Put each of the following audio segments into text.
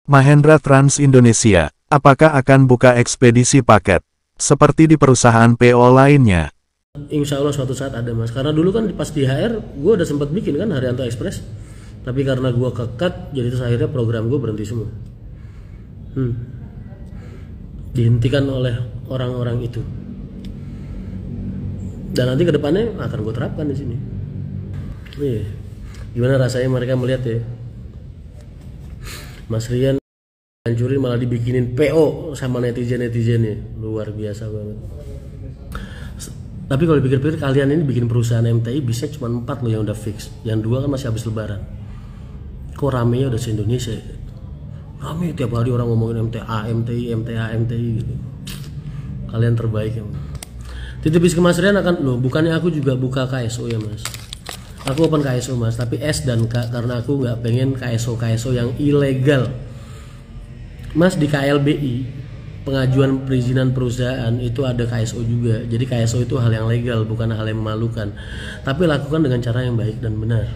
Mahendra Trans Indonesia, apakah akan buka ekspedisi paket, seperti di perusahaan PO lainnya? Insya Allah suatu saat ada mas, karena dulu kan pas di HR gue udah sempat bikin kan Haryanto Express, tapi karena gue kekat jadi terus akhirnya program gue berhenti semua, dihentikan oleh orang-orang itu, dan nanti kedepannya akan gue terapkan di sini. Gimana rasanya mereka melihat ya Mas Rian hancurin malah dibikinin PO sama netizen-netizennya, luar biasa banget. Tapi kalau dipikir-pikir kalian ini bikin perusahaan MTI bisa cuma 4 loh yang udah fix, yang 2 kan masih habis lebaran. Kok ramenya udah se-Indonesia ya? Rame tiap hari orang ngomongin MTA, MTI, MTA, MTI gitu. Kalian terbaik ya. Titipis ke Mas Rian akan, loh bukannya aku juga buka KSO ya mas. Aku open KSO mas, tapi S dan K karena aku nggak pengen KSO yang ilegal. Mas di KLBI pengajuan perizinan perusahaan itu ada KSO juga. Jadi KSO itu hal yang legal, bukan hal yang memalukan. Tapi lakukan dengan cara yang baik dan benar.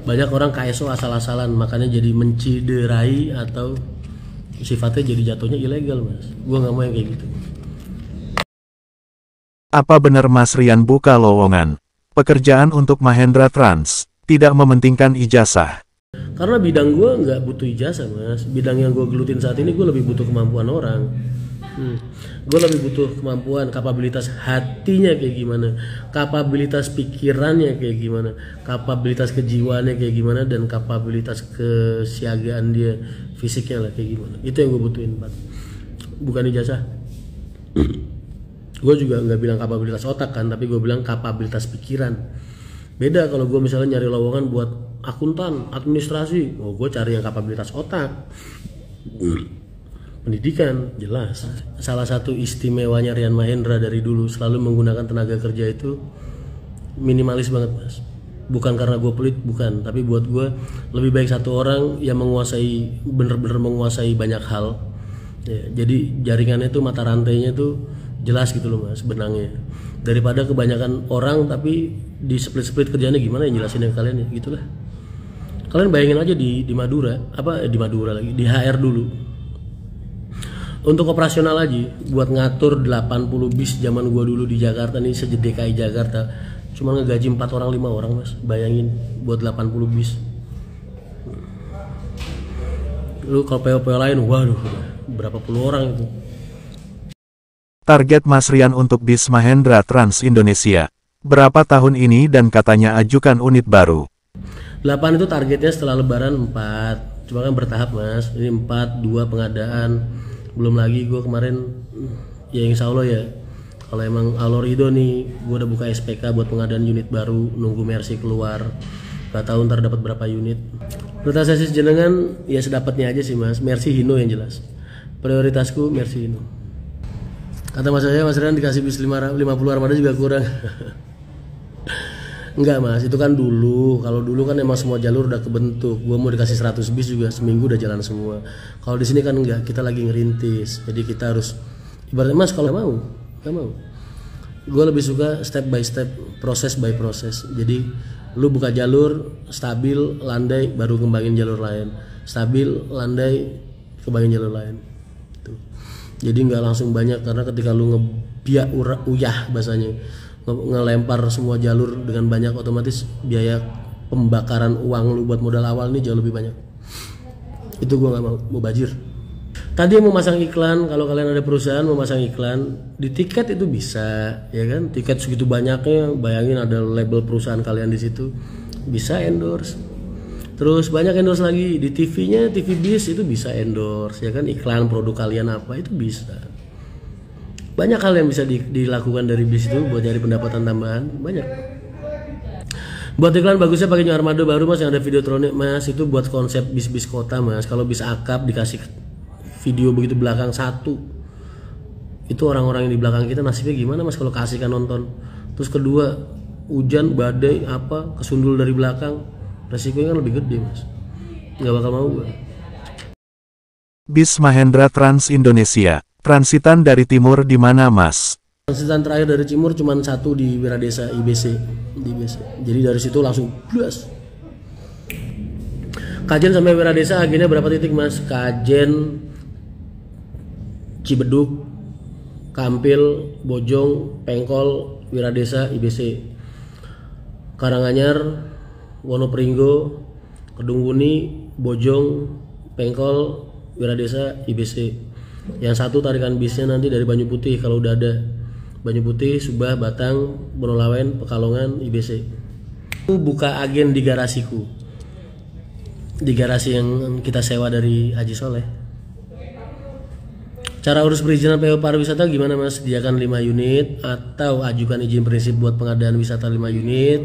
Banyak orang KSO asal-asalan, makanya jadi menciderai atau sifatnya jadi jatuhnya ilegal mas. Gua nggak mau yang kayak gitu. Apa benar Mas Rian buka lowongan pekerjaan untuk Mahendra Trans, tidak mementingkan ijazah? Karena bidang gue nggak butuh ijazah mas, bidang yang gue gelutin saat ini gue lebih butuh kemampuan orang. Gue lebih butuh kemampuan, kapabilitas hatinya kayak gimana, kapabilitas pikirannya kayak gimana, kapabilitas kejiwaannya kayak gimana, dan kapabilitas kesiagaan dia fisiknya lah kayak gimana. Itu yang gue butuhin Pak, bukan ijazah. Gue juga nggak bilang kapabilitas otak kan, tapi gue bilang kapabilitas pikiran. Beda kalau gue misalnya nyari lowongan buat akuntan, administrasi, gue cari yang kapabilitas otak. Pendidikan, jelas. Salah satu istimewanya Rian Mahendra dari dulu selalu menggunakan tenaga kerja itu minimalis banget mas. Bukan karena gue pelit, bukan. Tapi buat gue lebih baik satu orang yang menguasai, bener-bener menguasai banyak hal. Ya, jadi jaringannya tuh, mata rantainya tuh jelas gitu loh mas, benangnya. Daripada kebanyakan orang tapi di split-split kerjanya gimana yang jelasin ke kalian ya, gitulah. Kalian bayangin aja di Madura, di Madura lagi, di HR dulu. Untuk operasional aja, buat ngatur 80 bis zaman gua dulu di Jakarta nih, DKI Jakarta, cuma ngegaji 4 orang 5 orang mas, bayangin buat 80 bis. Lu kalau PO-PO lain, waduh, berapa puluh orang itu. Target Mas Rian untuk bis Mahendra Trans Indonesia, berapa tahun ini dan katanya ajukan unit baru? 8 itu targetnya setelah lebaran 4, cuma kan bertahap mas, ini 4, 2 pengadaan, belum lagi gue kemarin, ya insya Allah ya, kalau emang Allah ridho nih, gue udah buka SPK buat pengadaan unit baru, nunggu Mercy keluar, gak tahu ntar dapat berapa unit. Prioritas jenengan ya sedapatnya aja sih mas, Mercy Hino yang jelas, prioritasku Mercy Hino. Kata mas saya, Mas Rian dikasih bis 50 armada juga kurang. Enggak mas, itu kan dulu. Kalau dulu kan emang semua jalur udah kebentuk. Gua mau dikasih 100 bis juga seminggu udah jalan semua. Kalau di sini kan enggak, kita lagi ngerintis. Jadi kita harus, ibaratnya mas kalau nggak mau. Gue lebih suka step by step, proses by proses. Jadi lu buka jalur, stabil, landai, baru kembangin jalur lain. Stabil, landai, kembangin jalur lain. Jadi nggak langsung banyak, karena ketika lu ngebiak uyah bahasanya, ngelempar semua jalur dengan banyak, otomatis biaya pembakaran uang lu buat modal awal ini jauh lebih banyak. Itu gua nggak mau bajir. Tadi mau masang iklan, kalau kalian ada perusahaan mau masang iklan di tiket itu bisa, ya kan? Tiket segitu banyaknya, bayangin ada label perusahaan kalian di situ, bisa endorse. Terus banyak endorse lagi di TV-nya, TV bis itu bisa endorse, ya kan, iklan produk kalian apa itu bisa. Banyak hal yang bisa dilakukan dari bis itu buat nyari pendapatan tambahan, banyak. Buat iklan bagusnya pakai New Armada baru mas, yang ada videotronik mas, itu buat konsep bis-bis kota mas. Kalau bis akap dikasih video begitu belakang satu, itu orang-orang yang di belakang kita nasibnya gimana mas kalau kasihkan nonton. Terus kedua, hujan, badai, apa, kesundul dari belakang, resikonya kan lebih gede mas, nggak bakal mau gue. Bis Mahendra Trans Indonesia, transitan dari timur di mana mas? Transitan terakhir dari timur cuma satu di Wiradesa IBC, di IBC. Jadi dari situ langsung blas. Kajen sampai Wiradesa agennya berapa titik mas? Kajen, Cibeduk, Kampil, Bojong, Pengkol, Wiradesa, IBC. Karanganyar, Wonopringgo, Kedungwuni, Bojong, Pengkol, Wiradesa, IBC. Yang satu tarikan bisnya nanti dari Banyu Putih kalau udah ada. Banyu Putih, Subah, Batang, Bonolawen, Pekalongan, IBC. Buka agen di garasiku. Di garasi yang kita sewa dari Haji Soleh. Cara urus perizinan PO pariwisata gimana mas? Sediakan 5 unit atau ajukan izin prinsip buat pengadaan wisata 5 unit.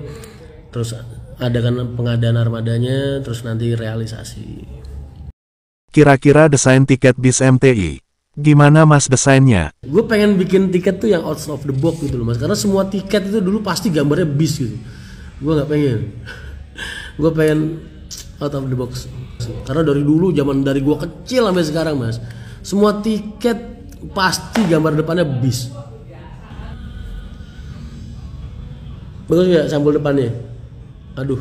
Terus adakan pengadaan armadanya, terus nanti realisasi. Kira-kira desain tiket bis MTI. Gimana mas desainnya? Gue pengen bikin tiket tuh yang out of the box gitu loh mas. Karena semua tiket itu dulu pasti gambarnya bis gitu. Gue nggak pengen. Gue pengen out of the box. Karena dari dulu dari gue kecil sampai sekarang mas, semua tiket pasti gambar depannya bis. Bagus ya sampul depannya. Aduh.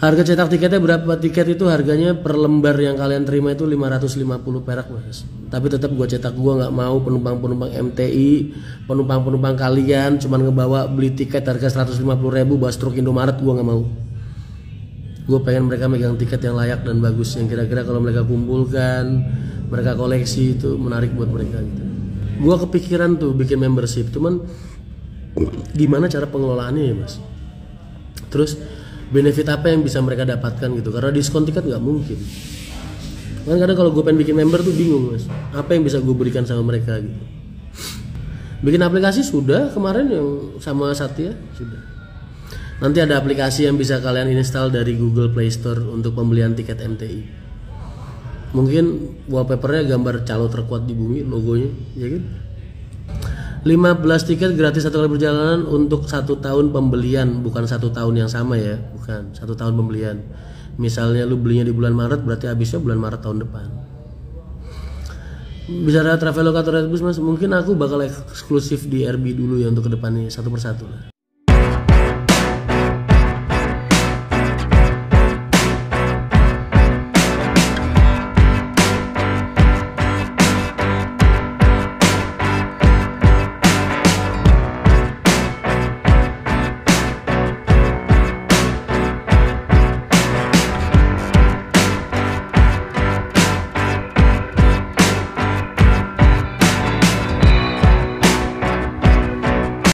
Harga cetak tiketnya berapa? Tiket itu harganya per lembar yang kalian terima itu 550 perak mas. Tapi tetap gue cetak, gue nggak mau penumpang-penumpang MTI, penumpang-penumpang kalian cuman ngebawa beli tiket harga 150.000 bawa struk Indomaret, gue nggak mau. Gue pengen mereka megang tiket yang layak dan bagus, yang kira-kira kalau mereka kumpulkan, mereka koleksi itu menarik buat mereka gitu. Gue kepikiran tuh bikin membership, cuman gimana cara pengelolaannya ya mas? Terus benefit apa yang bisa mereka dapatkan gitu, karena diskon tiket nggak mungkin kan. Kadang kalau gue pengen bikin member tuh bingung mas, apa yang bisa gue berikan sama mereka gitu. Bikin aplikasi sudah kemarin yang sama Satya sudah. Nanti ada aplikasi yang bisa kalian install dari Google Play Store untuk pembelian tiket MTI. Mungkin wallpapernya gambar calo terkuat di bumi, logonya, ya kan? 15 tiket gratis 1 kali perjalanan untuk 1 tahun pembelian, bukan 1 tahun yang sama ya, bukan 1 tahun pembelian. Misalnya lu belinya di bulan Maret, berarti habisnya bulan Maret tahun depan. Bicara Traveloka atau Redbus mas, mungkin aku bakal eksklusif di RB dulu ya untuk kedepannya, satu persatu lah.